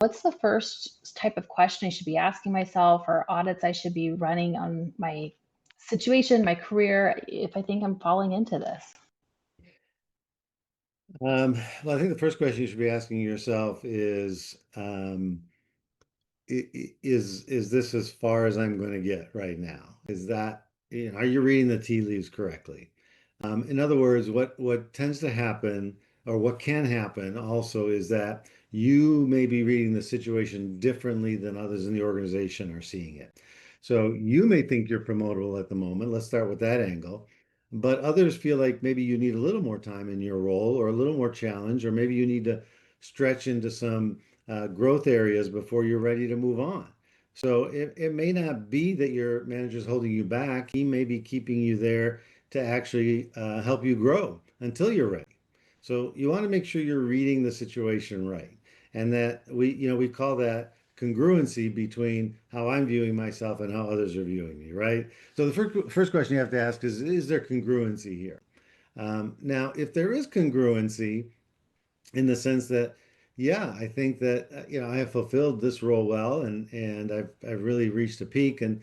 What's the first type of question I should be asking myself or audits I should be running on my situation, my career, if I think I'm falling into this? Well, I think the first question you should be asking yourself is, is this as far as I'm going to get right now? Is that, are you reading the tea leaves correctly? In other words, what tends to happen, or what can happen also, is that you may be reading the situation differently than others in the organization are seeing it. So you may think you're promotable at the moment. Let's start with that angle. But others feel like maybe you need a little more time in your role, or a little more challenge, or maybe you need to stretch into some growth areas before you're ready to move on. So it may not be that your manager's holding you back. He may be keeping you there to actually help you grow until you're ready. So you want to make sure you're reading the situation right. And that we call that congruency between how I'm viewing myself and how others are viewing me, right? So the first question you have to ask is there congruency here? Now, if there is congruency, in the sense that, yeah, I think that I have fulfilled this role well, and I've really reached a peak, and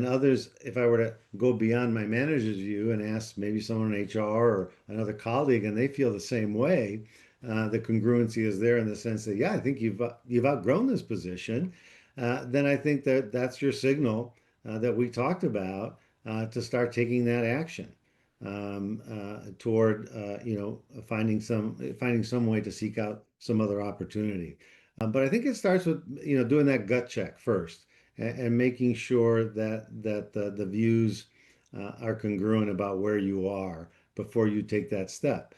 others, if I were to go beyond my manager's view and ask maybe someone in HR or another colleague, and they feel the same way, the congruency is there in the sense that, yeah, I think you've outgrown this position. Then I think that that's your signal that we talked about, to start taking that action, toward finding some way to seek out some other opportunity. But I think it starts with doing that gut check first, and making sure that the views are congruent about where you are before you take that step.